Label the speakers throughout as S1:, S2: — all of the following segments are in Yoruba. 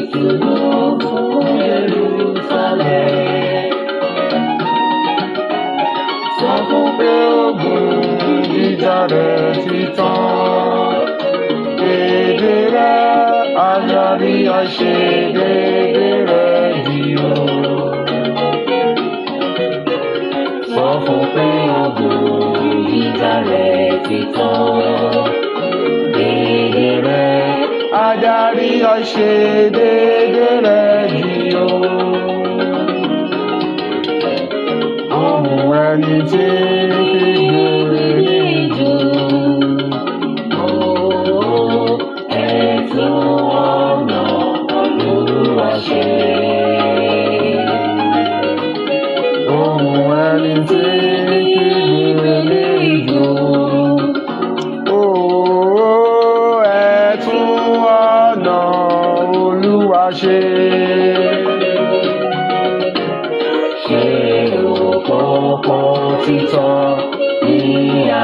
S1: ìtùnú fún Jerúsálẹ̀. Sọ fún pé ogun jíjà rẹ̀ ti tán. Èdè rẹ̀ adarí àìṣedéédé rẹ̀ di o. Sọ fún pé ogun jíjà rẹ̀ ti tán. Èdè rẹ̀ adarí àìṣedéédé rẹ̀ di o. Ohùn ẹni tí kígbe ní ìjù. Ẹ̀tún ọ̀nà Olúwa ṣe. Ohùn ẹni tí kígbe ní ìjù. Ẹ̀tún ọ̀nà Olúwa ṣe. Ṣé òpópó títọ́ ní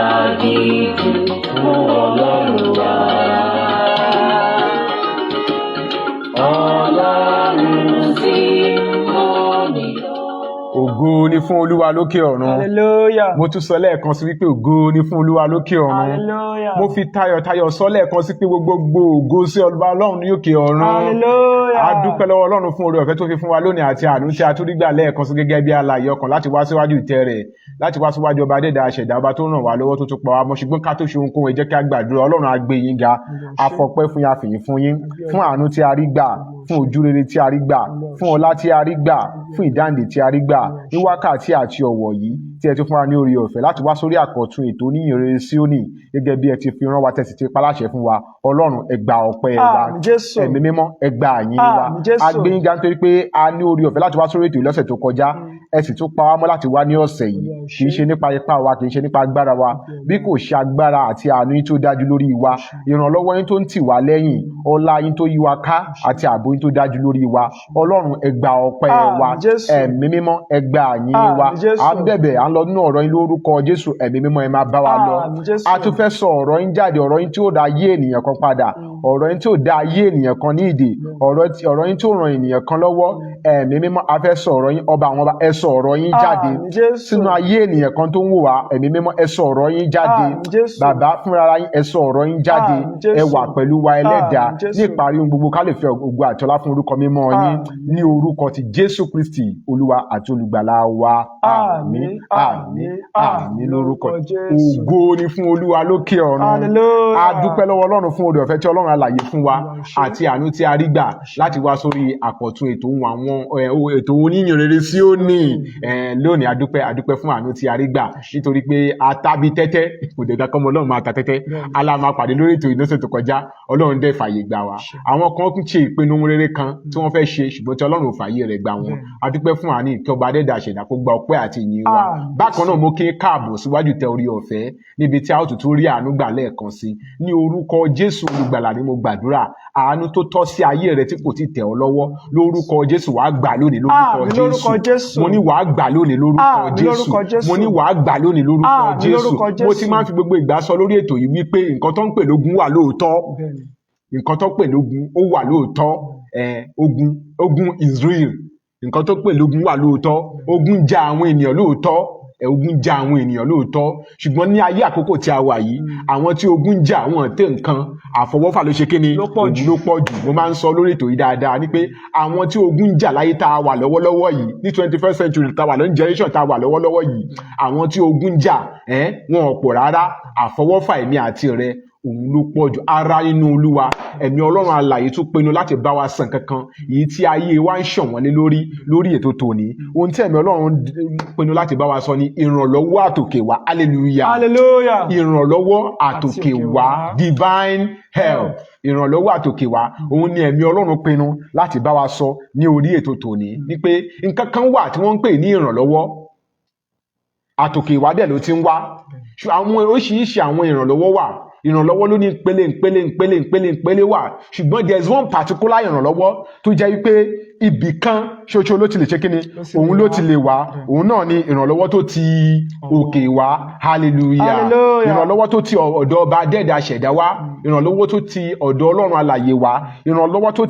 S1: aginjù fún Ọlọ́run wa? Ọlọ́run sí mọ́ni. Ògo ni fún Olúwa lókè ọ̀run.
S2: Hallelujah.
S1: Mo tún sọ lẹ́ẹ̀kan sí wípé ògo ni fún Olúwa lókè ọ̀run.
S2: Hallelujah.
S1: Mo fi tayọ̀tayọ̀ sọ lẹ́ẹ̀kan sí pé gbogbo ògo sí Ọlọ́run ní òkè ọ̀run.
S2: Hallelujah.
S1: A dúpẹ́ lọ́wọ́ Ọlọ́run fún oore ọ̀fẹ́ tó fi fún wa lónìí àti àánú tí a tún rí gbà lẹ́ẹ̀kan sí gẹ́gẹ́ bí alààyè ọkàn láti wá síwájú ìtẹ́ rẹ̀, láti wá síwájú ọba Adẹ́dàá aṣẹ̀dá, ọba tó ràn wá lọ́wọ́ tó tún pa wá mọ́. Ṣùgbọ́n ká tó ṣe ohunkóhun ẹ jẹ́ kí a gbàdúrà. Ọlọ́run á gbé yín ga, a fọpẹ́ fún yín, a fìyìn fún yín, fún àánú tí a rí gbà, fún ojú rere tí a rí gbà, fún ọlá tí a rí gbà, fún ìdáǹdè tí a rí gbà ní wákàtí àti ọ̀wọ̀ yìí tí ẹ ti fún wa ní oore ọ̀fẹ́ láti wá sórí àkọ́tún ètò Oníyìnrere Síónì gẹ́gẹ́ bí ẹ ti fi rán wa tẹ̀sí ti paláṣẹ fún wa. Ọlọ́run ẹ gba ọpẹ́ wa, ẹ̀mí mímọ́ ẹ gba àyìn wa. A gbé yín ga nítorí pé a ní oore ọ̀fẹ́ láti wá sórí ètò ìlọ́sẹ̀ tó kọjá, ẹ sì tún pa wá mọ́ láti wá ní ọ̀sẹ̀ yìí. Kì í ṣe nípa ipá wa, kì í ṣe nípa agbára wa, bí kò ṣe agbára àti àánú yín tó dájú lórí wa, ìrànlọ́wọ́ yín tó ń tì wá lẹ́yìn, ọlá yín tó yí wa ká àti ààbò yín tó dájú lórí wa. Ọlọ́run ẹ gba ọpẹ́ wa, ẹ̀mí mímọ́ ẹ gba àyìn wa. À ń bẹ̀bẹ̀, à ń lọ nínú ọ̀rọ̀ yín lórúkọ Jésù. Ẹ̀mí mímọ́ ẹ máa bá wa lọ. A tún fẹ́ sọ ọ̀rọ̀ yín jáde, ọ̀rọ̀ yín tí ó dá ayé ènìyàn kan padà, ọ̀rọ̀ yín tí ó dá ayé ènìyàn kan ní ìdè, ọ̀rọ̀ yín tí ó ràn ènìyàn kan lọ́wọ́. Ẹ̀mí mímọ́ a fẹ́ sọ ọ̀rọ̀ yín, ọba àwọn ọba ẹ sọ ọ̀rọ̀ yín jáde sínú ayé ènìyàn kan tó ń wò wá. Ẹ̀mí mímọ́ ẹ sọ ọ̀rọ̀ yín jáde. Bàbá fúnra yín ẹ sọ ọ̀rọ̀ yín jáde. Ẹ wà pẹ̀lú wa Ẹlẹ́dàá ní ìparí ohun gbogbo, ká lè fi ògo àti ọlá fún orúkọ mímọ́ yín ní orúkọ ti Jésù Kristi Olúwa àti olùgbàlà wa. Àmín, àmín, àmín lórúkọ. Ògo ni fún Olúwa lókè ọ̀run. A dúpẹ́ lọ́wọ́ Ọlọ́run fún oore ọ̀fẹ́ tí Ọlọ́run alààyè fún wa àti àánú tí a rí gbà láti wá sórí àkọ́tún ètò Oníyìnrere Síónì. Lónìí a dúpẹ́ fún àánú tí a rí gbà, nítorí pé a tábí tẹ́tẹ́, kò dẹ̀ dákọ́ mọ́ Ọlọ́run máa ta tẹ́tẹ́. Alá máa pàdé lórí ètò ìlọ́sẹ̀ tó kọjá, Ọlọ́run dẹ̀ fàyè gbà wá. Àwọn kan ń ṣe ìpinnu rere kan tí wọ́n fẹ́ ṣe, ṣùgbọ́n tí Ọlọ́run ò fàyè rẹ̀ gbà wọ́n. A dúpẹ́ fún àánú kí ọba Adẹ́dàá aṣẹ̀dá kó gba ọpẹ́ àti ìyìn wa. Bákan náà mo kí káàbọ̀ síwájú tẹ orí ọ̀fẹ́ níbi tí a ó tún rí àánú gbà lẹ́ẹ̀kan sí. Ní orúkọ Jésù olùgbàlà ni mo gbàdúrà, àánú tó tọ́ sí ayé rẹ tí kò ti tẹ̀ ọ́ lọ́wọ́, lórúkọ Jésù wàá gbà lónìí lórúkọ Jésù. Mo ní wàá gbà lónìí lórúkọ Jésù. Mo ní wàá gbà lónìí lórúkọ Jésù. Mo ti máa ń fi gbogbo ìgbà sọ lórí ètò yìí wípé nǹkan tó ń pè lógun wà lóòótọ́. Nǹkan tó ń pè lógun ó wà lóòótọ́. Ogun Israel. Nǹkan tó ń pè lógun wà lóòótọ́. Ogun jà àwọn ènìyàn lóòótọ́. Ogun jà àwọn ènìyàn lóòótọ́, ṣùgbọ́n ní ayé àkókò tí a wà yìí, àwọn tí ogun jà wọn tẹ nǹkan àfọwọ́fà ló ṣe kíni ogun ló pọ̀ jù. Mo máa ń sọ lórí ètò yìí dáadáa ní pé àwọn tí ogun jà láyé tá a wà lọ́wọ́lọ́wọ́ yìí ní 21st century tá a wà lónìí generation tá a wà lọ́wọ́lọ́wọ́ yìí, àwọn tí ogun jà wọn ò pọ̀ rárá, àfọwọ́fà ẹ̀mí àti rẹ òun ló pọ̀ jù. Ara nínú Olúwa, ẹ̀mí Ọlọ́run alààyè tún pinnu láti bá wa sàn kankan èyí tí ayé wa ń ṣọ̀wọ́n lé lórí ètò tòní. Ohun tí ẹ̀mí Ọlọ́run pinnu láti bá wa sọ ni ìrànlọ́wọ́ àtòkè wá. Hallelujah. Ìrànlọ́wọ́ àtòkè wá, divine help. Ìrànlọ́wọ́ àtòkè wá, òun ni ẹ̀mí Ọlọ́run pinnu láti bá wa sọ ní orí ètò tòní. Ní pé nǹkan kan wà tí wọ́n ń pè ní ìrànlọ́wọ́ àtòkè wá, dẹ̀ ló ti ń wá. Àwọn oríṣiríṣi àwọn ìrànlọ́wọ́ wà. Ìrànlọ́wọ́ ló ní ìpele wà, ṣùgbọ́n there is one particular ìrànlọ́wọ́ tó jẹ́ wípé ibì kan ṣoṣo ló ti lè ṣe kí ni òun ló ti lè wá òun náà ni ìrànlọ́wọ́ tó ti òkè wá hallelujah
S2: Hallelujah.
S1: ìrànlọ́wọ́ tó ti ọ̀dọ̀ ọba dẹ́ẹ̀dá ṣẹ̀dá wá ìrànlọ́wọ́ tó ti ọ̀dọ̀ ọlọ́run alààyè wá ìrànlọ́wọ́ tó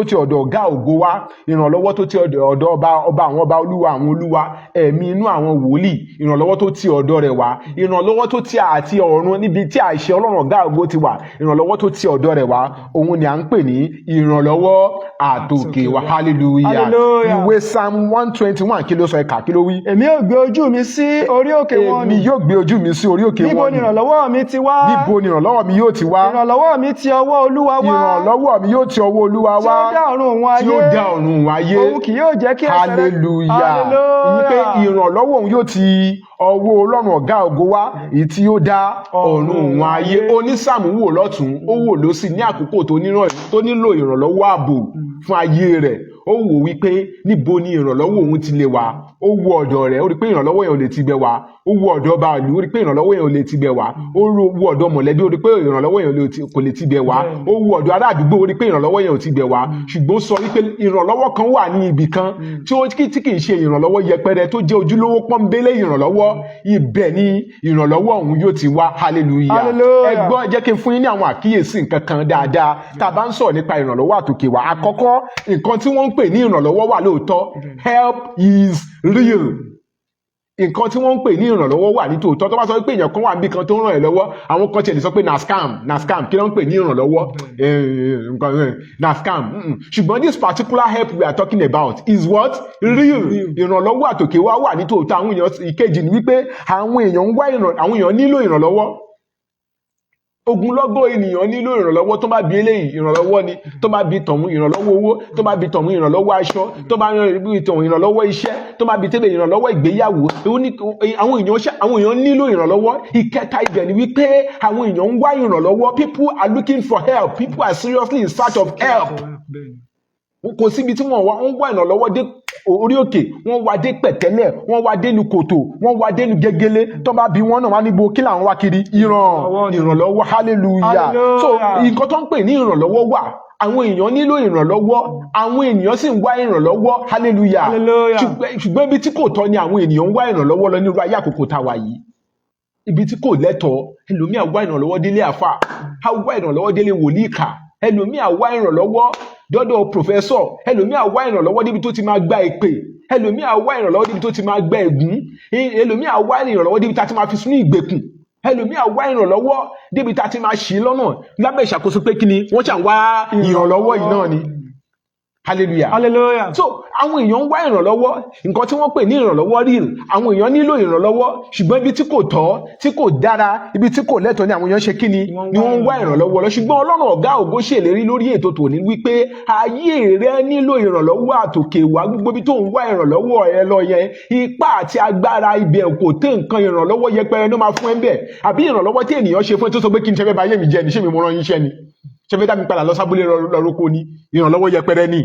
S1: ti ọ̀dọ̀ ọ̀gá ògo wá ìrànlọ́wọ́ tó ti ọ̀dọ̀ ọba àwọn ọba olúwa àwọn olúwa ẹ̀mí inú àwọn wòlíì ìrànlọ́wọ́ tó ti ọ̀dọ̀ rẹ̀ wá ìrànlọ́wọ́ tó ti àti ọ̀run níbi tí àṣẹ ọlọ́run ọ̀gá ògo ti wà ìrànlọ́wọ́ tó ti ọ̀dọ̀ rẹ̀ wá òun ni à ń pè ní ìrànlọ́wọ́ àtòkè wá hallelujah
S2: Hallelujah.
S1: ìwé psalm 121 kí ló sọ ẹ̀ka kí ló wí.
S2: Èmi yóò gbé ojú mi sí orí òkè wọn
S1: èmi yóò gbé ojú mi sí orí òkè wọn
S2: níbo ni ìrànlọ́wọ́ mi ti wá
S1: níbo ni ìrànlọ́wọ́ mi yóò ti wá
S2: ìrànlọ́wọ́ mi ti ọwọ́ olúwa wá
S1: ìrànlọ́wọ́ mi yóò ti ọwọ́ olúwa
S2: tí
S1: wá
S2: ó dá ọ̀run òun ayé
S1: tí ó dá ọ̀run òun ayé
S2: òun kì yóò jẹ́ kí ẹsẹ̀ rẹ̀
S1: hallelujah ìyí pé ìrànlọ́wọ́ òun yóò ti ọwọ́ ọlọ́run ọ̀gá ògo wá èyí tí ó dá ọ̀run òun ayé onísàmù wò lọ́tún ó wò lósì ní àkókò tó nílò ìrànlọ́wọ́ ààbò fún ayé rẹ̀ ó wò wípé níbo ni ìrànlọ́wọ́ òun ti lè wá ó wo ọ̀dọ̀ rẹ̀ ó rí pé ìrànlọ́wọ́ yẹn ò lè ti bẹ̀ wá ó wo ọ̀dọ̀ ọba ìlú ó rí pé ìrànlọ́wọ́ yẹn ò lè ti bẹ̀ wá ó wo ọ̀dọ̀ mọ̀lẹ́bí ó rí pé ìrànlọ́wọ́ yẹn kò lè ti bẹ̀ wá ó wo ọ̀dọ̀ ará àdúgbò ó rí pé ìrànlọ́wọ́ yẹn ò ti bẹ̀ wá ṣùgbọ́n sọ wípé ìrànlọ́wọ́ kan wà ní ibì kan tí kì í ṣe ìrànlọ́wọ́ yẹpẹrẹ tó jẹ́ ojúlówó pọ́nbélé ìrànlọ́wọ́ ibẹ̀ ni ìrànlọ́wọ́ òun yóò ti wá hallelujah ẹ gbọ́ jẹ́ kí n fún yín ní àwọn àkíyèsí nǹkan kan dáadáa tá a bá ń sọ̀rọ̀ nípa ìrànlọ́wọ́ àtòkè wá àkọ́kọ́ nǹkan tí wọ́n ń pè ní ìrànlọ́wọ́ wà lóòótọ́ help is real nǹkan tí wọ́n ń pè ní ìrànlọ́wọ́ wà ní tòótọ́ tó bá sọ pé èèyàn kan wà níbi kan tó ń ràn ẹ́ lọ́wọ́ àwọn kan tiẹ̀ lè sọ pé na scam kí ló ń pè ní ìrànlọ́wọ́ na scam ṣùgbọ́n this particular help we are talking about is what real ìrànlọ́wọ́ àtòkè wà ní tòótọ́ àwọn èèyàn ìkejì ni wípé àwọn èèyàn nílò ìrànlọ́wọ́ ogunlọ́gọ̀ ènìyàn nílò ìrànlọ́wọ́ tó bá bí eléyìí ìrànlọ́wọ́ ni tó bá bí tọ̀hún ìrànlọ́wọ́ owó tó bá bí tọ̀hún ìrànlọ́wọ́ aṣọ tó bá bí tọ̀hún ìrànlọ́wọ́ iṣẹ́ tó bá bí tẹ́lẹ̀ ìrànlọ́wọ́ ìgbéyàwó àwọn èèyàn nílò ìrànlọ́wọ́ ìkẹta ibẹ̀ ni wípé àwọn èèyàn ń wá ìrànlọ́wọ́ people are looking for help people are seriously in search of help kò síbi tí wọ́n wá ìrànlọ́wọ́ dé orí òkè wọ́n wá dé pẹ̀tẹ́lẹ̀ wọ́n wá dé nu kòtò wọ́n wá dé nu gegele tó bá bí wọ́n náà wá níbo kí làwọn wá kiri ìrànlọ́wọ́ hallelujah so nǹkan tó ń pè ní ìrànlọ́wọ́ wà àwọn èèyàn nílò ìrànlọ́wọ́ àwọn ènìyàn sì ń wá ìrànlọ́wọ́ hallelujah ṣùgbọ́n ibi tí kò tọ́ ni àwọn ènìyàn ń wá ìrànlọ́wọ́ lọ nírú ayé àkókò tá a wà yìí ibi tí kò lẹ́tọ̀ọ́ ẹlòmíà wá ìrànlọ́wọ́ délé àfà á wá ìrànlọ́wọ́ délé wòlíì kà ẹlòmíà wá ìrànlọ́wọ́ dọ́dọ̀ pòfẹ́sọ̀ ẹlòmíà wá ìrànlọ́wọ́ débi tó ti máa gba èpè ẹlòmíà wá ìrànlọ́wọ́ débi tó ti máa gba ègún ẹlòmíà wá ìrànlọ́wọ́ débi tá a ti máa fi sínú ìgbèkùn ẹlòmíà wá ìrànlọ́wọ́ débi tá a ti máa ṣì lọ́nà lábẹ́ ìṣàkóso pé kí ni wọ́n ṣàn wá ìrànlọ́wọ́ yìí náà ni hallelujah so àwọn èèyàn ń wá ìrànlọ́wọ́ nǹkan tí wọ́n pè ní ìrànlọ́wọ́ real àwọn èèyàn nílò ìrànlọ́wọ́ ṣùgbọ́n ibi tí kò tọ́ tí kò dára ibi tí kò lẹ́tọ̀ọ́ ni àwọn èèyàn ṣe kí ni wọ́n ń wá ìrànlọ́wọ́ lọ ṣùgbọ́n ọlọ́run ọ̀gá ògo ṣèlérí lórí ètò tòní wípé ayé rẹ nílò ìrànlọ́wọ́ àtòkè wá gbogbo ibi tó ń wá ìrànlọ́wọ́ ẹ lọ yẹn ipá àti agbára ibẹ̀ kò tó nǹkan ìrànlọ́wọ́ yẹpẹrẹ ló máa fún ẹ ń bẹ̀ àbí ìrànlọ́wọ́ tí ènìyàn ṣe fún ẹ tó sọ pé kí n ṣe fẹ́ bá ayé mi jẹ ni ṣé mi mo rán yín iṣẹ́ ni ṣe fẹ́ dá mi padà lọ sábúlé lọ́rọ́kọ ni ìrànlọ́wọ́ yẹpẹrẹ ni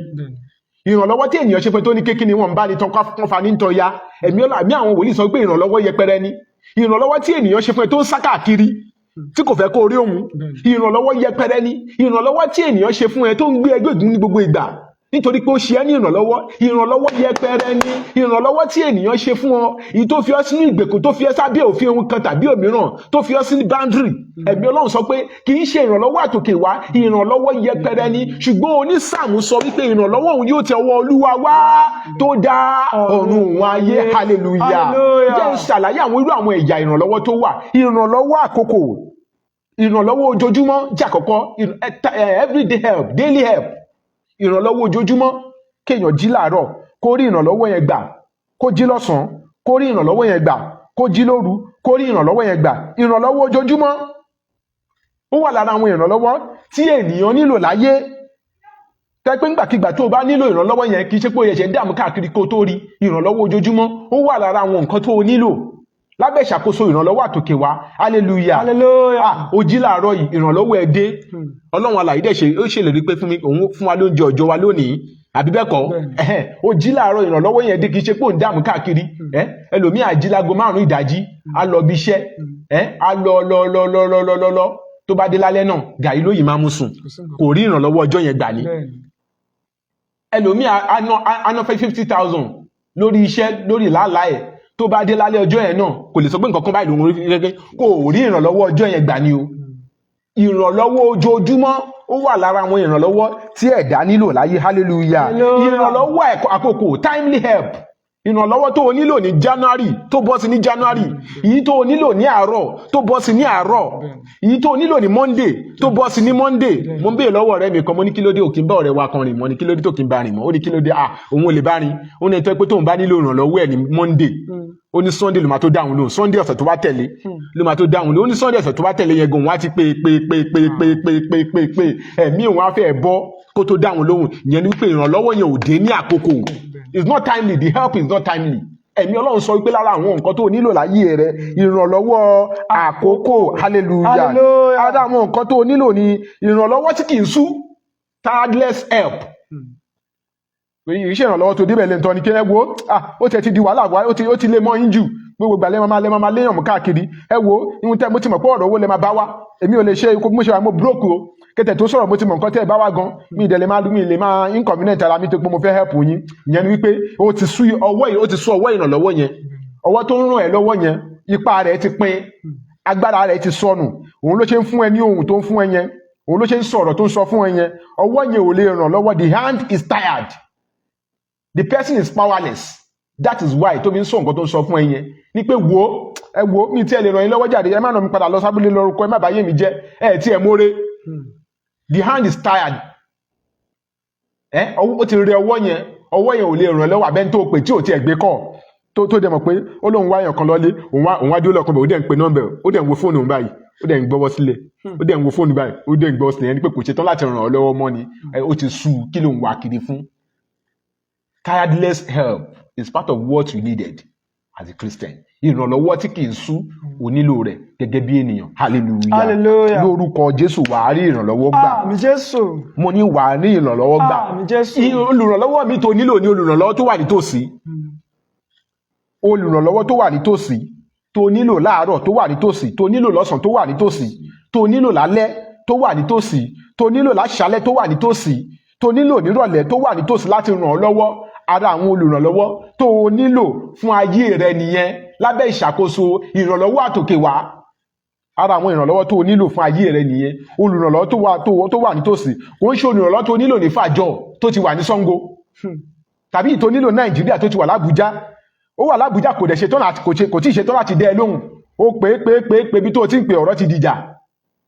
S1: ìrànlọ́wọ́ tí ènìyàn ṣe fún tó ní kékeré wọn bá ní tán kán fa ní tọ́ ya ẹ̀mí àwọn wòlíì sọ pé ìrànlọ́wọ́ yẹpẹrẹ ni ìrànlọ́wọ́ tí ènìyàn ṣe fún tó ń sá káàkiri tí kò fẹ́ kó rí òun ìrànlọ́wọ́ yẹpẹrẹ ni ìrànlọ́wọ́ tí ènìyàn ṣe fún ẹ tó ń gbé ẹgbẹ́ ìgbín ní gbogbo ìgbà nítorí pé ó ṣe ẹ́ ní ìrànlọ́wọ́ yẹpẹrẹ ni ìrànlọ́wọ́ tí ènìyàn ṣe fún ọ èyí tó fi ọ́ sínú ìgbèkùn tó fi ẹ́ sábẹ́ òfin ohun kan tàbí òmíràn tó fi ọ́ sínú boundary ẹ̀mí ọlọ́run sọ pé kì í ṣe ìrànlọ́wọ́ àtòkè wá ìrànlọ́wọ́ yẹpẹrẹ ni ṣùgbọ́n onísáàmù sọ wípé ìrànlọ́wọ́ òun yóò tẹ ọwọ́ olúwa wá tó dá ọ̀run òun ayé hallelujah jẹ́ ń ṣàlàyé àwọn irú àwọn ẹ̀yà ìrànlọ́wọ́ tó wà ìrànlọ́wọ́ àkókò ìrànlọ́wọ́ ojoojúmọ́ jẹ́ àkọ́kọ́ everyday help daily help ìrànlọ́wọ́ ojoojúmọ́ kéèyàn jí láàárọ̀ kó rí ìrànlọ́wọ́ yẹn gbà kó jí lọ́sàn-án kó rí ìrànlọ́wọ́ yẹn gbà kó jí lóru kó rí ìrànlọ́wọ́ yẹn gbà ìrànlọ́wọ́ ojoojúmọ́ ó wà lára àwọn ìrànlọ́wọ́ tí ènìyàn nílò láyé tẹ́ pé ńgbàkigbà tó o bá nílò ìrànlọ́wọ́ yẹn kì í ṣe pé o yẹ ṣe dààmú káàkiri kó tó rí ìrànlọ́wọ́ ojoojúmọ́ ó wà lára àwọn nǹkan tó o nílò lábẹ́ ìṣàkóso ìrànlọ́wọ́ àtòkè wá hallelujah ó jí láàárọ̀ yìí ìrànlọ́wọ́ ẹ dé ọlọ́run alààyè dẹ̀ ó ṣèlérí pé òun fún wa lóúnjẹ ọjọ́ wa lónìí àbí bẹ́ẹ̀ kọ́ ó jí láàárọ̀ ìrànlọ́wọ́ yẹn dé kì í ṣe pé òun dààmú káàkiri ẹlòmíì á jí láago 5 ìdájí á lọ bí iṣẹ́ á lọ tó bá dé lálẹ́ náà gàrí lóyìí máa mú sùn kò rí ìrànlọ́wọ́ ọjọ́ yẹn gbà ní ẹlòmíì á ná 50,000 lórí iṣẹ́ lórí làálàá ẹ̀ tó bá dé lálẹ́ ọjọ́ yẹn náà kò lè sọ pé nǹkan kan báyìí lòun rí gẹ́gẹ́ kò rí ìrànlọ́wọ́ ọjọ́ yẹn gbà ni o ìrànlọ́wọ́ ojoojúmọ́ ó wà lára àwọn ìrànlọ́wọ́ tí ẹ̀dá nílò láyé hallelujah ìrànlọ́wọ́ àkókò timely help ìrànlọ́wọ́ tó o nílò ní January tó bọ́ sí ní January èyí tó o nílò ní àárọ̀ tó bọ́ sí ní àárọ̀ èyí tó o nílò ní Monday tó bọ́ sí ní Monday mo ń béèrè lọ́wọ́ ọ̀rẹ́ mi kan mo ní kí ló dé òkè ń bá ọ̀rẹ́ wa kan rìn mọ́ ní kí ló dé tó kí ń bá rìn mọ́ ó ní kí ló dé òun ò lè bá rìn ó ní ẹ̀tọ́ pé tóun bá nílò ìrànlọ́wọ́ ẹ̀ ní Monday ó ní Sunday ló máa tó dáhùn lóhùn Sunday ọ̀sẹ̀ tó bá tẹ̀lé ló máa tó dáhùn lóhùn ó ní Sunday ọ̀sẹ̀ tó bá tẹ̀lé yẹn gan wá ti pé ẹ̀mí òun á fẹ́ bọ́ kó tó dáhùn lóhùn ìyẹn ni wípé ìrànlọ́wọ́ yẹn ò dé ní àkókò it's not timely the help is not timely ẹ̀mí Ọlọ́run sọ wípé lára àwọn nǹkan tó nílò láyé rẹ ìrànlọ́wọ́ àkókò hallelujah ara àwọn nǹkan tó nílò ní ìrànlọ́wọ́ tí kì í sú tireless help iṣẹ́ ìrànlọ́wọ́ tó débẹ̀ lẹ́ntọ́ ni kí ẹ wo ó ti di wàhálà wá ó ti lé mọ́ yín jù gbogbo ìgbà lẹ́mọ̀ léèyàn mú káàkiri ẹ wo ihun tẹ́ mo ti mọ̀ pé ọ̀rọ̀ owó lẹ́ máa bá wá èmi ò lè ṣe ikú mo ṣe wà mo broke o kẹtẹ tó sọ̀rọ̀ mo ti mọ̀ nǹkan tẹ́ ẹ bá wá gan mi ìdẹ̀lẹ̀ máa mi lè máa inconvenient ara mi tó pé mo fẹ́ help yín ìyẹn ni wípé ó ti sú ọwọ́ ìrànlọ́wọ́ yẹn ọwọ́ tó ń ràn ẹ́ lọ́wọ́ yẹn ipá rẹ̀ ti pin agbára rẹ̀ ti sọnù òun ló ṣe ń fún ẹ ní ohun tó ń fún ẹ yẹn òun ló ṣe ń sọ̀rọ̀ tó ń sọ fún ẹ yẹn ọwọ́ yẹn ò lè ràn lọ́wọ́ the hand is tired the person is powerless that is why tó fi ń sọ nǹkan tó ń sọ fún ẹ yẹn ní pé ẹ wo mi tí ẹ lè ràn yín lọ́wọ́ jáde ẹ má nà mí padà lọ sábúlé lórúkọ ẹ má bàyé mi jẹ́ ẹ tí ẹ mórè the hand is tired ó ti rẹ ọwọ́ yẹn ò lè ràn lọ́wọ́ abẹ́ni tó pè tí ò ti ẹ̀ gbé kọ́ tó dẹ̀ mọ̀ pé ó lóun wá èèyàn kan lọ́lé òun wá dúró lọ́kàn bẹ̀ ó dẹ̀ ń pe nọ́mbẹ̀ ó dẹ̀ ń wo fóònù báyìí ó dẹ̀ ń gbọ́wọ́ sílẹ̀ ó dẹ̀ ń wo fóònù báyìí ó dẹ̀ ń gbọ́wọ́ sílẹ̀ ẹni pé kò ṣetán láti ràn ọ́ lọ́wọ́ mọ́ ni ó ti sú kí ló ń wá kiri fún. Tireless help is part of what you needed as a Christian. Ìrànlọ́wọ́ tí kì í sú ò nílò rẹ̀ gẹ́gẹ́ bí ènìyàn. Hallelujah. Lórúkọ Jésù wàá rí ìrànlọ́wọ́ gbà.
S2: Àmín Jésù.
S1: Mo ní wàá rí ìrànlọ́wọ́ gbà.
S2: Àmín Jésù.
S1: Olùrànlọ́wọ́ mi tó nílò ní olùrànlọ́wọ́ tó wà nítòsí. Olùrànlọ́wọ́ tó wà nítòsí. Tó nílò láàárọ̀ tó wà nítòsí. Tó nílò lọ́sàn tó wà nítòsí. Tó nílò lálẹ́ tó wà nítòsí. Tó nílò láṣálẹ́ tó wà nítòsí. Tó nílò nírọ̀lẹ́ tó wà nítòsí láti ràn ọ́ lọ́wọ́. Ara àwọn olùrànlọ́wọ́ tó o nílò fún ayé rẹ nìyẹn lábẹ́ ìṣàkóso ìrànlọ́wọ́ àtòkè wá. Ara àwọn ìrànlọ́wọ́ tó o nílò fún ayé rẹ nìyẹn olùrànlọ́wọ́ tó wà nítòsí kò ń ṣe olùrànlọ́wọ́ tó o nílò ní Fàjọ tó ti wà ní Ṣàngó tàbí tó nílò Nàìjíríà tó ti wà l'Ábùjá ó wà l'Ábùjá kò tí ì ṣetán láti dẹ́ ẹ lóhùn ó pé bí tó o ti ń pè ọ̀rọ̀ ti dìjà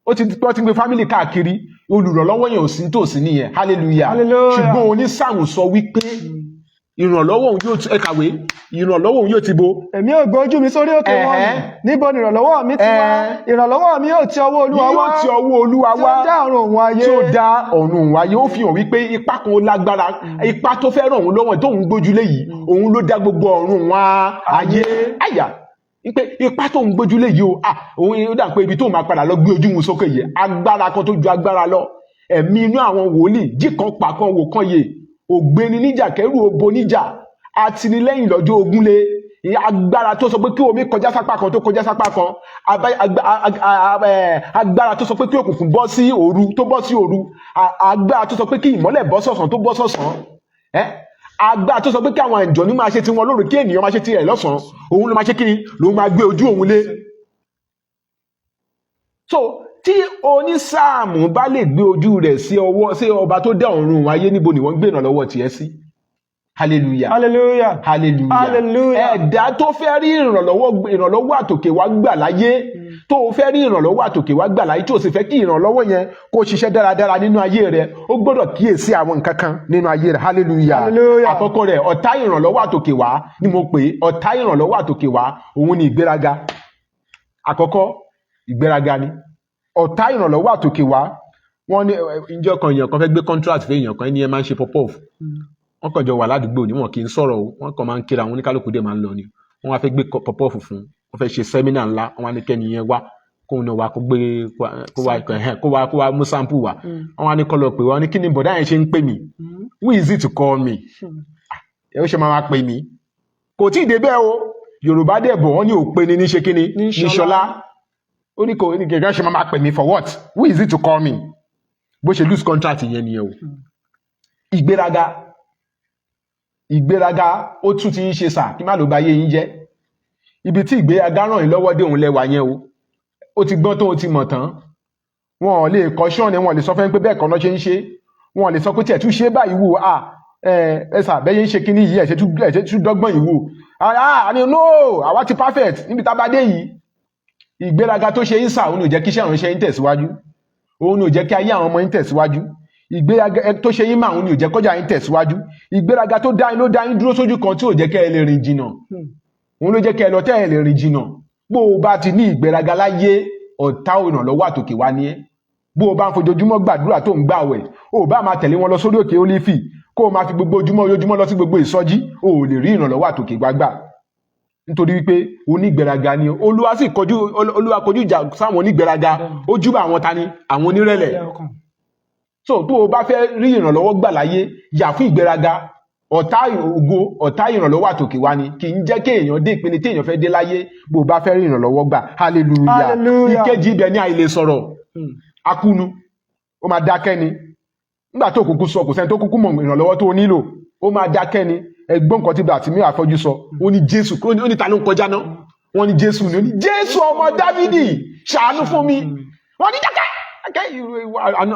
S1: ó ti ń pe fámìlì káàkiri olùrànlọ́wọ́ yẹn ò sí nítòsí nìyẹn hallelujah ṣùgbọ́n onísáàmù sọ wípé ìrànlọ́wọ́ òun yóò ẹ kàwé ìrànlọ́wọ́ òun yóò ti bo.
S2: Èmi ò gbójú mi sórí òkè wọn níbo ni ìrànlọ́wọ́ mi ti wá ìrànlọ́wọ́ mi yóò ti ọwọ́ Olúwa wá
S1: yóò ti ọwọ́ Olúwa wá
S2: tí ó dá ọ̀run òun ayé
S1: tí ó dá ọ̀run òun ayé ó fi hàn wípé ipá kan lágbára ipá tó fẹ́ ràn òun lọ́wọ́ tó ń gbójúlé yìí òun ló dá gbogbo ọ̀run òun ayé àyà wípé ipá tó ń gbójúlé yìí òun ó dà pé ibi tó máa padà lọ gbé ojú wọn sókè yìí agbára kan tó ju agbára lọ ẹ̀mí inú àwọn wòlíì jí kan pa kan wò kan yè ògbéni níjà kẹrù obo níjà àtìlẹ́yìn lọ́jọ́ ogúnlé agbára tó sọ pé kí omi kọjá sápá kan tó kọjá sápá kan agbára tó sọ pé kí òkùnkùn bọ́ sí òru tó bọ́ sí òru agbára tó sọ pé kí ìmọ́lẹ̀ bọ́ sọ̀sán tó bọ́ sọ̀sán agbára tó sọ pé kí àwọn àjọ̀nú máa ṣe tiwọn lóru kí ènìyàn máa ṣe tirẹ̀ lọ́sàn-án òun ló máa ṣe kí ni lòun máa gbé ojú òun lé. So tí onísáàmù bá lè gbé ojú rẹ̀ sí ọba tó dá ọ̀run ayé níbo ni wọ́n gbé ìrànlọ́wọ́ tiẹ̀ sí. Hallelujah.
S2: Hallelujah.
S1: Hallelujah.
S2: Hallelujah.
S1: Ẹ̀dá tó fẹ́ rí ìrànlọ́wọ́ àtòkè wá gbà láyé tó fẹ́ rí ìrànlọ́wọ́ àtòkè wá gbà láyé tó sì fẹ́ kí ìrànlọ́wọ́ yẹn kó ṣiṣẹ́ dáradára nínú ayé rẹ̀ ó gbọ́dọ̀ kíyèsí àwọn nǹkan kan nínú ayé rẹ̀. Hallelujah.
S2: Hallelujah.
S1: Àkọ́kọ́ rẹ̀ ọ̀tá ìrànlọ́wọ́ àtòkè wá ni mo pè ọ̀tá ìrànlọ́wọ́ àtòkè wá òun ni ìgbéraga. Àkọ́kọ́ ìgbéraga ni ọ̀tá ìrànlọ́wọ́ àtòkè wá wọ́n ní ìjọ kan èèyàn kan fẹ́ gbé contract fún èèyàn kan ẹni ẹ máa ń ṣe pop-off wọ́n kàn jọ wà ládùúgbò ni wọn kì í sọ̀rọ̀ o wọ́n kàn máa ń kíra àwọn oníkálukú dé máa ń lọ ni wọ́n wá fẹ́ gbé pop-off fún wọ́n fẹ́ ṣe sẹ́mínà ńlá wọ́n wá ní kẹ́ni yẹn wá kóun náà wá kó wá mú sample wá wọ́n wá ní kọ́ lọ pé wọ́n ní kí ni bọ̀dá yẹn ṣe ń pè mí who is it to call me ẹ ó ṣe máa pè mí kò tí ì débẹ̀ o Yorùbá dẹ̀ bọ̀ wọ́n ní òpè ni ní ṣe kí ni ní Ṣọlá ó ní kò ní kẹ̀kẹ́ ṣe máa pè mí for what who is it to call me bó ṣe lose contract yẹn nìyẹn o ìgbéraga ìgbéraga ó tún ti ń ṣe sà kí má ló bá yé yín jẹ́ ibi tí ìgbéraga ràn yín lọ́wọ́ dé òun lẹ́wà yẹn o ó ti gbọ́n tó o ti mọ̀ tán wọn ò lè kọ́ṣọ́ ni wọn ò lè sọ fẹ́ pé bẹ́ẹ̀ kan náà ṣe ń ṣe wọn ò lè sọ pé tiẹ̀ tún ṣe báyìí wò ẹ sà bẹ́ẹ̀ yẹn ń ṣe kíní yìí ẹ̀ ṣe tún dọ́gbọ́n yìí wò àní no àwa ti perfect níbi tá a bá dé yìí ìgbéraga tó ṣe yín sà òun ò jẹ́ kí iṣẹ́ ìránṣẹ́ yín tẹ̀síwájú òun ò jẹ́ kí ayé àwọn ọmọ yín tẹ̀síwájú ìgbéraga tó ṣe yín mà òun ò jẹ́ kọjá yín tẹ̀síwájú ìgbéraga tó dá yín ló dá yín dúró sójú kan tí ò jẹ́ kẹ́ ẹ lè rìn jìnnà òun ló jẹ́ kẹ́ ẹ lọ tẹ́ ẹ lè rìn jìnnà bó o bá ti ní ìgbéraga láyé ọ̀tá ìrànlọ́wọ́ àtòkè wá ní ẹ́ bó o bá ń fojoojúmọ́ gbàdúrà tó ń gbààwẹ̀ o bá máa tẹ̀lé wọn lọ sórí òkè Ólífì kó o máa fi gbogbo ojoojúmọ́ lọ sí gbogbo ìsọjí o ò lè rí ìrànlọ́wọ́ àtòkè gbàgbà nítorí wípé onígbéraga ni Olúwa sì kọjú ìjà sáwọn onígbéraga ó júbà àwọn tani àwọn onírẹ̀lẹ̀ so tó o bá fẹ́ rí ìrànlọ́wọ́ gbà láyé yà fún ìgbéraga ọ̀tá ògo ọ̀tá ìrànlọ́wọ́ àtòkè wá ni kì í jẹ́ kí èèyàn dé ìpele tí èèyàn fẹ́ dé láyé bó o bá fẹ́ rí ìrànlọ́wọ́ gbà hallelujah ìkejì ibẹ̀ ni àìlè sọ̀rọ̀ akúnu ó máa dákẹ́ ni nígbà tó kúkú sọ kò sẹ́ni tó kúkú mọ̀ ìrànlọ́wọ́ tó nílò ó máa dákẹ́ ni ẹgbọ́n nǹkan tí Bàtíméù afọ́jú sọ ó ní Jésù ó ní ta ló ń kọjá náà wọ́n ní Jésù ni ó ní Jésù ọmọ Dáfídì ṣàánú fún mi wọ́n ní dákẹ́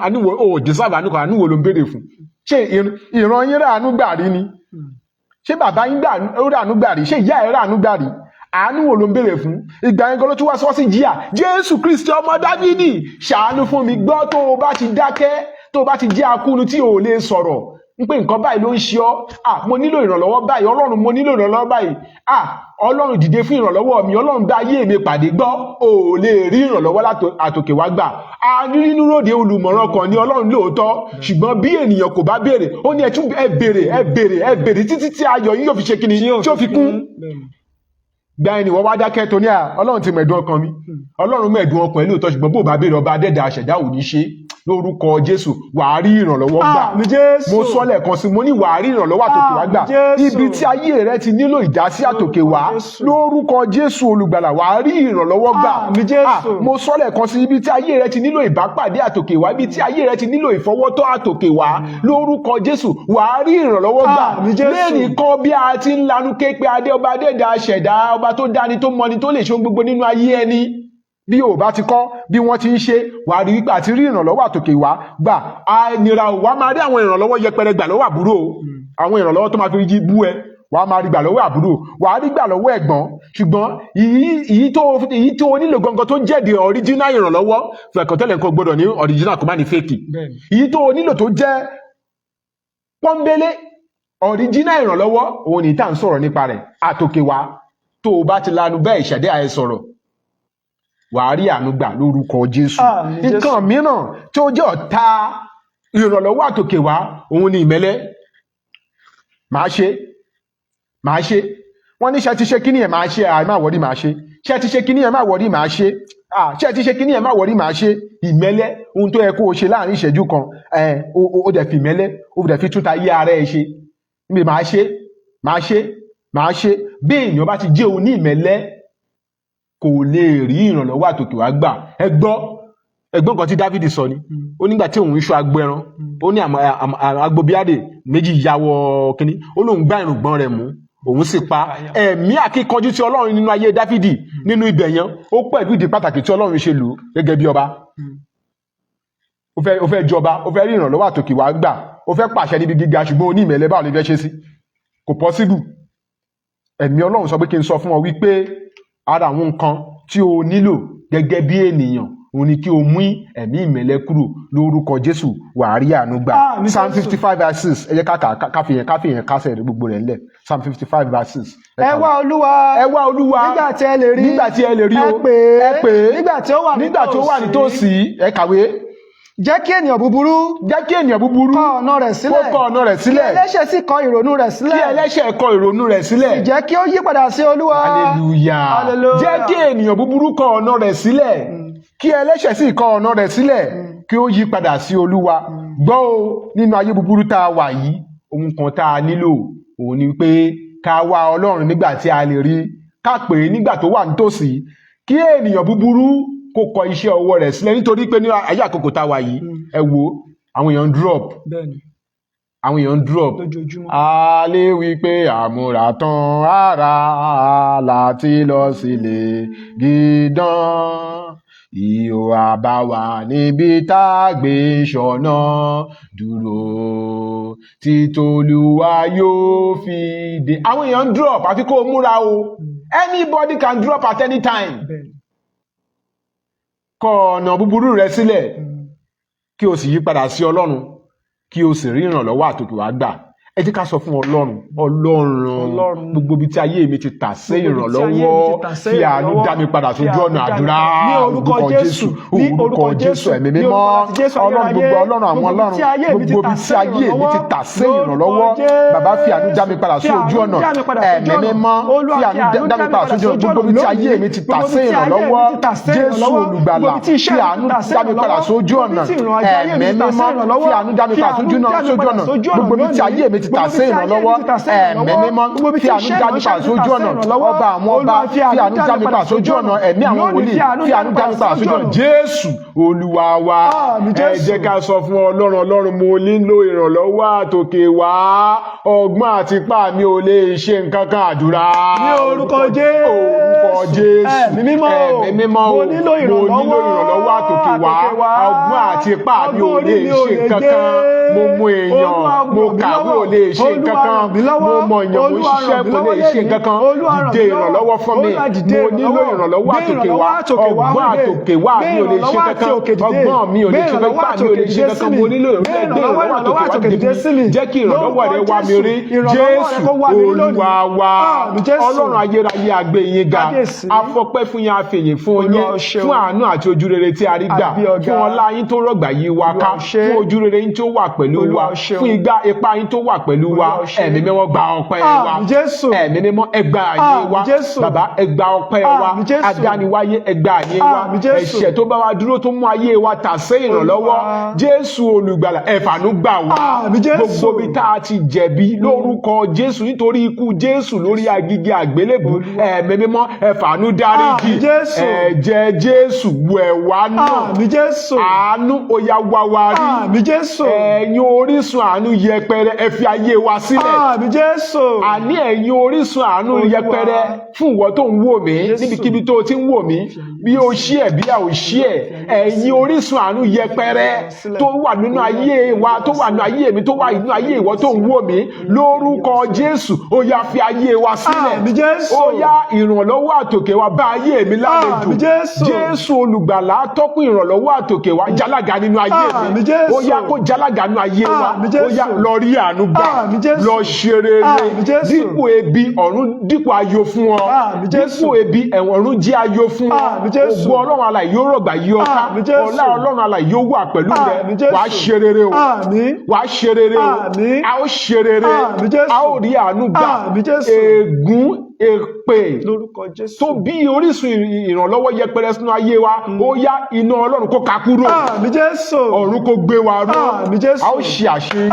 S1: àníwò ó deserve àníwò ló ń béèrè fún ṣé ìran yín ràánú gbà rí ni ṣé bàbá yín ràánú gbà rí ṣé ìyá ẹ̀ ràánú gbà rí àánú wo ló ń béèrè fún ìgbà yẹn gan ló tún wá sọ sí jíà Jésù Kristi ọmọ Dáfídì ṣàánú fún mi gbọ́ tó o bá ti dákẹ́ tó o bá ti jẹ́ akúnu tí o ò lè sọ̀rọ̀ ń pé nǹkan báyìí ló ń ṣe ọ́ mo nílò ìrànlọ́wọ́ báyìí Ọlọ́run mo nílò ìrànlọ́wọ́ báyìí Ọlọ́run dìde fún ìrànlọ́wọ́ mi Ọlọ́run bá ayé mi pàdé gbọ́ o ò lè rí ìrànlọ́wọ́ àtòkè wá gbà nínú ròde olùmọ̀ràn kan ní Ọlọ́run lóòótọ́ ṣùgbọ́n bí ènìyàn kò bá béèrè ó ní ẹ béèrè títí tí ayọ̀ yín yóò fi ṣe kíni tí ó fi kún gba ẹni wọ́n wá dákẹ́ tó ní Ọlọ́run ti mẹ̀dùn ọkàn mi Ọlọ́run mẹ̀dùn ọkàn ẹ̀ lóòótọ́ ṣùgbọ́n bó bá béèrè ọba adẹ́dà àṣẹ̀dá ò ní ṣe lórúkọ Jésù wàá rí ìrànlọ́wọ́ gbà mo sọ lẹ́ẹ̀kan sí mo ní wàá rí ìrànlọ́wọ́ àtòkè wá gbà ibi tí ayé rẹ ti nílò ìdásí àtòkè wá lórúkọ Jésù olùgbàlà wàá rí ìrànlọ́wọ́ gbà mo sọ lẹ́ẹ̀kan sí ibi tí ayé rẹ ti nílò ìbápàdé àtòkè wá ibi tí ayé rẹ ti nílò ìfọwọ́tọ́ àtòkè wá lórúkọ Jésù wàá rí ìrànlọ́wọ́ gbà lẹ́nìí kan bí a ti ń lanu ké pé adé ọba adẹ́dà àṣẹ̀dá ọba tó dáni tó mọni tó lè ṣe ohun gbogbo nínú ayé ẹni bí o bá ti kọ́ bí wọ́n ti ń ṣe wà á rí wípé àti rí ìrànlọ́wọ́ àtòkè wá gbà àìnira ò wá máa rí àwọn ìrànlọ́wọ́ yẹpẹrẹ gbà lọ́wọ́ àbúrò àwọn ìrànlọ́wọ́ tó máa fi jí bú ẹ wà á máa rí gbà lọ́wọ́ àbúrò wà á rí gbà lọ́wọ́ ẹ̀gbọ́n ṣùgbọ́n èyí tó nílò gangan tó jẹ́ the original ìrànlọ́wọ́ fẹ̀kọ̀tẹ́lẹ̀ nǹkan gbọ́dọ̀ ní original kò má ní fake èyí tó nílò tó jẹ́ pọ́nbélé original ìrànlọ́wọ́ òun ní tá à ń sọ̀rọ̀ nípa rẹ̀ àtòkè wá tó o bá ti lanu bẹ́ẹ̀ ìṣẹ̀dá ẹ sọ̀rọ̀ wàá rí àánú gbà lórúkọ Jésù nǹkan mìíràn tí ó jẹ́ ọ̀tá ìrànlọ́wọ́ àtòkè wá òun ni ìmẹ́lẹ́ máa ṣe wọ́n ní ṣe ti ṣe kíní ẹ̀ máa ṣe àì máa wọ́rí máa ṣe ṣe ti ṣe kíní ẹ̀ máa wọ́rí máa ṣe ṣe ti ṣe kíní ẹ̀ máa wọ́rí máa ṣe ìmẹ́lẹ́ ohun tó yẹ kó o ṣe láàrin ìṣẹ́jú kan ó dẹ̀ fi ìmẹ́lẹ́ ó dẹ̀ fi túta yé ara ẹ ṣe níbi máa ṣe bí èèyàn bá ti jẹ́ òun ní ìmẹ́lẹ́ kò lè rí ìrànlọ́wọ́ àtòkè wá gbà ẹgbọ́n kan tí Dáfídì sọ ni ó nígbà tí òun ń ṣọ́ agbo ẹran ó ní agbóbíàdè méjì yàwọ kínní ó lóun gbá ìrùngbọ̀n rẹ̀ mú òun sì pa ẹ̀mí àkíkanjú tí Ọlọ́run nínú ayé Dáfídì nínú ibẹ̀ yẹn ó pẹ̀lú ìdí pàtàkì tí Ọlọ́run ṣe lò ó gẹ́gẹ́ bí ọba ó fẹ́ jọba ó fẹ́ rí ìrànlọ́wọ́ àtòkè wá gbà ó fẹ́ pàṣẹ níbi gíga ṣùgbọ́n oní ìmẹ̀lẹ́ báwo lè fẹ́ ṣe sí kò possible ẹ̀mí Ọlọ́run sọ pé kí n sọ fún ọ wípé ara àwọn nǹkan tí o nílò gẹ́gẹ́ bí ènìyàn òun ni kí o mú ẹ̀mí ìmẹ̀lẹ́ kúrò lórúkọ Jésù wàá rí àánú gbà Psalm 55:6 ẹ jẹ́ káfíyàn kásẹ̀ gbogbo rẹ̀ ńlẹ̀ Psalm 55:6.
S2: ẹ wá Olúwa nígbà tí ẹ lè rí o ẹ pè é nígbà tí ó wà nítòsí ẹ kàwé. Jẹ́ kí ènìyàn búburú kọ ọ̀nà rẹ̀ sílẹ̀. Kí ẹlẹ́ṣẹ̀ sì kọ ìrònú rẹ̀ sílẹ̀. Jẹ́ kí ó yí padà sí Olúwa.
S1: Hallelujah. Jẹ́ kí ènìyàn búburú kọ ọ̀nà rẹ̀ sílẹ̀. Kí ẹlẹ́ṣẹ̀ sì kọ ọ̀nà rẹ̀ sílẹ̀. Kí ó yí padà sí Olúwa. Gbọ́ o, nínú ayé búburú tá a wà yìí, ohun kan tá a nílò òun ni pé ká wá Ọlọ́run nígbà tí a lè rí, ká pè é nígbà tó wà nítòsí. Kí ènìyàn búburú kó kọ iṣẹ́ ọwọ́ rẹ̀ sílẹ̀ nítorí pé ní ayé àkókò tá a wà yìí ẹ wo àwọn èèyàn drop àwọn èèyàn ń drop.
S2: lójoojúmọ́.
S1: a lè wí pé àmúratán ara láti lọ sílé gídán ìhò àbáwá níbi tá a gbé ṣọ̀nà dúró títolúwa yóò fi dé. àwọn èèyàn ń drop àfi kó o múra o. anybody can drop at any time. kọ ọ̀nà búburú rẹ sílẹ̀ kí o sì yí padà sí Ọlọ́run kí o sì rí ìrànlọ́wọ́ àtòkè wá gbà. ẹ jẹ́ ká sọ fún Ọlọ́run gbogbo ibi tí ayé mi ti tà sí ìrànlọ́wọ́ fi àánú dá mi padà sójú ọ̀nà àdúrà
S2: ní orúkọ Jésù ní orúkọ Jésù
S1: ẹ̀mí mímọ́ Ọlọ́run gbogbo Ọlọ́run àwọn Ọlọ́run gbogbo ibi tí ayé mi ti tà sí ìrànlọ́wọ́ bàbá fi àánú dá mi padà sí ojú ọ̀nà ẹ̀mí mímọ́ fi àánú dá mi padà sójú ọ̀nà gbogbo ibi tí ayé mi ti tà sí ìrànlọ́wọ́ Jésù olùgbàlà fi àánú dá mi padà sójú ọ̀nà ẹ̀mí mímọ́ fi àánú dá mi padà sójú ọ̀nà gbogbo ibi tí ayé mi ti tà sí ìrànlọ́wọ́ ẹ̀mí mímọ́ fi àánú dá mi padà sójú ọ̀nà ọba àwọn ọba fi àánú dá mi padà sójú ọ̀nà ẹ̀mí àwọn wòlíì fi àánú dá mi padà sójú ọ̀nà Jésù Olúwa wa. ẹ jẹ́ ká sọ fún Ọlọ́run mo nílò ìrànlọ́wọ́ àtòkè wá ọgbọ́n àti ipá mi ò lè ṣe nǹkan kan àdúrà
S2: ní orúkọ Jésù ẹ̀mí mímọ́
S1: mo nílò ìrànlọ́wọ́ àtòkè wá ọgbọ́n àti ipá mi ò lè ṣe nǹkan kan mo mọ èèyàn mo kàwé ò lè ṣe nǹkan kan mo mọ èèyàn mo ṣiṣẹ́ kò lè ṣe nǹkan kan dìde ìrànlọ́wọ́ fún mi mo nílò ìrànlọ́wọ́ àtòkè wá ọgbọ́n àtòkè wá mi ò lè ṣe nǹkan kan ọgbọ́n mi ò lè ṣe nǹkan kan mi ò lè ṣe nǹkan kan mo nílò ìrànlọ́wọ́ àtòkè wá jẹ́ kí ìrànlọ́wọ́ rẹ wá mi rí Jésù Olúwa wa. Ọlọ́run ayérayé àgbé yín ga afọpẹ́ fún yín àfẹ̀yìn fún yín fún àánú àti ojú rere tí a rí gbà fún ọlá yín tó rọ̀gbà yí wa ká fún ojú rere yín tó wà pẹ̀lú wa fún ipa yín tó wà pẹ̀lú wa ẹ̀mí mímọ́ gba ọpẹ́ wa ẹ̀mí mímọ́ ẹ gba àyè wa bàbá ẹ gba ọpẹ́ wa adániwáyé ẹ gba àyè wa ẹ̀ṣẹ̀ tó bá wa dúró tó mú ayé wa tà sí ìrànlọ́wọ́ Jésù olùgbàlà ẹ fàánú gbà wá gbogbo bí tá a ti jẹ̀bi lórúkọ Jésù nítorí ikú Jésù lórí agigi àgbélébù ẹ̀mí mímọ́ ẹ fàánú dáríjì ẹ̀jẹ̀ Jésù wẹ̀ wá náà àánú ó yá wá wá rí ẹ̀yin orísun àánú yẹpẹrẹ ẹ fi ayé wa sílẹ̀ àní ẹ̀yin orísun àánú yẹpẹrẹ fún ìwọ tó ń wò mí níbikíbi tó ti ń wò mí bí o ṣí ẹ̀ bí a ò ṣí ẹ̀ ẹ̀yin orísun àánú yẹpẹrẹ tó wà nínú ayé wa tó wà nínú ayé mi tó wà nínú ayé ìwọ tó ń wò mí lórúkọ Jésù ó yá fi ayé wa sílẹ̀ ó yá ìrànlọ́wọ́ àtòkè wa bá ayé mi lálejò Jésù olùgbàlà tọ́kùn ìrànlọ́wọ́ àtòkè wa jálága nínú ayé mi ó yá kó jálága nínú ayé wa ó yá lọ rí àánú gbà lọ ṣe rere dípò ebi ọ̀run dípò ayọ̀ fún ọ dípò ebi ọ̀run jẹ́ ayọ̀ fún ọ ògo Ọlọ́run alààyè yóò rọ̀gbà yí ọ ká ọlá Ọlọ́run alààyè yóò wà pẹ̀lú rẹ wàá ṣe rere o wàá ṣe rere o a ó ṣe rere a ó rí àánú gbà ègún èpè tó bí orísun ìrànlọ́wọ́ yẹpẹrẹ sínú ayé wa ó yá iná Ọlọ́run kó ká kúrò ọ̀run kó gbé wa ró a ó ṣe àṣeyọrí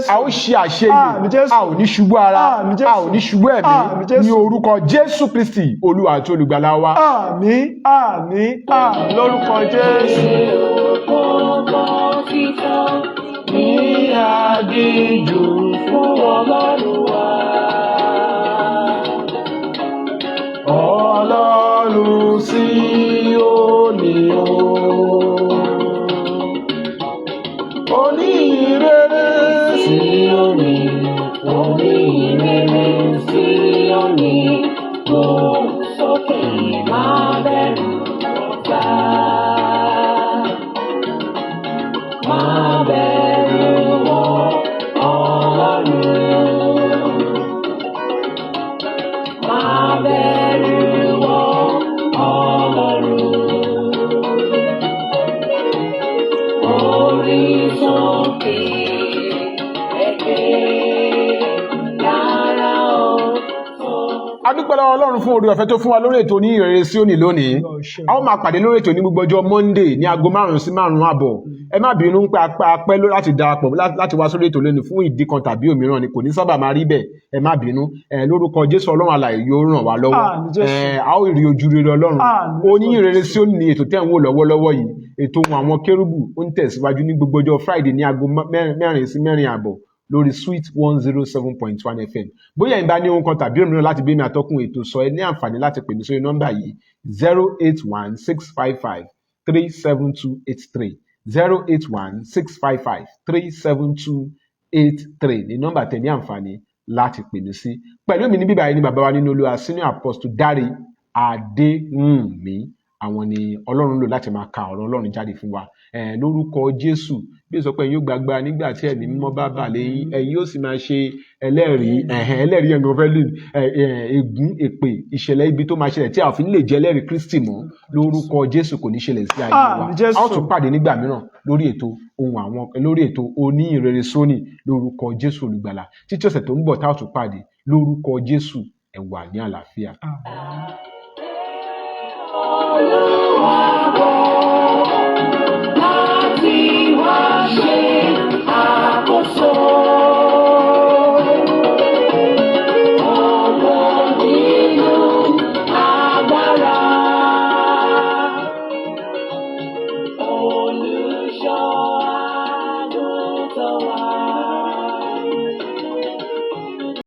S1: a ó ṣe àṣeyè a ò ní ṣubú ara a ò ní ṣubú ẹ̀mí ní orúkọ Jésù Kristi Olúwa àti olùgbàlà wa.
S2: Àmín àmín àmín lórúkọ Jésù.
S3: Ní àdìjú fún Ọlọ́run wa.
S1: Ọlọ́run Síónì o. Oníhìnrere
S3: Síónì, oníhìnrere Síónì, mo sókè máa bẹ̀rù ọ̀tá. Máa bẹ̀rù wọn Ọlọ́run. Máa bẹ̀rù wọn Ọlọ́run. Orí sókè ẹgbẹ́ yàrá
S1: a dúpẹ́ lọ́wọ́ Ọlọ́run fún oore ọ̀fẹ́ tó fún wa lórí ètò ní ìrere Síónì lónìí a ó máa pàdé lórí ètò ní gbogbo ọjọ́ Monday ní aago 5 sí 5:30 ẹ má bínú pé apẹ́ láti darapọ̀ láti wá sórí ètò lónìí fún ìdí kan tàbí òmíràn ni kò ní sábà máa rí bẹ́ẹ̀ ẹ má bínú lórúkọ Jésù Ọlọ́run alààyè yóò ràn wá lọ́wọ́ a ó rí ojú rere Ọlọ́run oní ìrere Síónì ní ètò tẹ́ ń wò lọ́wọ́lọ́wọ́ yìí ètò àwọn kérúbù ó ń tẹ̀síwájú ní gbogbo ọjọ́ Friday ní aago 4 sí 4:30 lórí Sweet 107.1 FM. Bóyá ìbá ní ohun kan tàbí òmíràn láti bí mi àtọ́kùn ètò sọ, ẹ ní àǹfààní láti pè mí sórí nọ́mbà yìí 081-655-37283 081-655-37283 ní nọ́mbà tẹ ní àǹfààní láti pè mí sí. Pẹ̀lú mi ní bíbá yìí ní bàbá wa nínú Olúwa Senior Apostle Dáre Adéwùnmí. Àwọn ni Ọlọ́run lò láti máa ka ọ̀rọ̀ Ọlọ́run jáde fún wa lórúkọ Jésù. Bí ó sọ pé ẹ̀yin yóò gbàgbára nígbà tí ẹ̀mí mímọ́ bá bà lé yín, ẹ̀yin yóò sì máa ṣe ẹlẹ́rìí ẹ̀yàn ọ̀fẹ́ lè ègún èpè ìṣẹ̀lẹ̀ ibi tó máa ṣẹlẹ̀ tí a ò fi ní lè jẹ́ ẹlẹ́rìí Kristi mọ́ lórúkọ Jésù kò ní ṣẹlẹ̀ sí ayé wa. A ó tún pàdé nígbà mìíràn lórí ètò Oníhìnrere Sóní lórúkọ Jésù Olùgbàlà. Títí ọ̀sẹ̀ tó ń bọ̀ tá a ó tún pàdé lórúkọ Jésù. Ẹ wà ní àlàáfíà.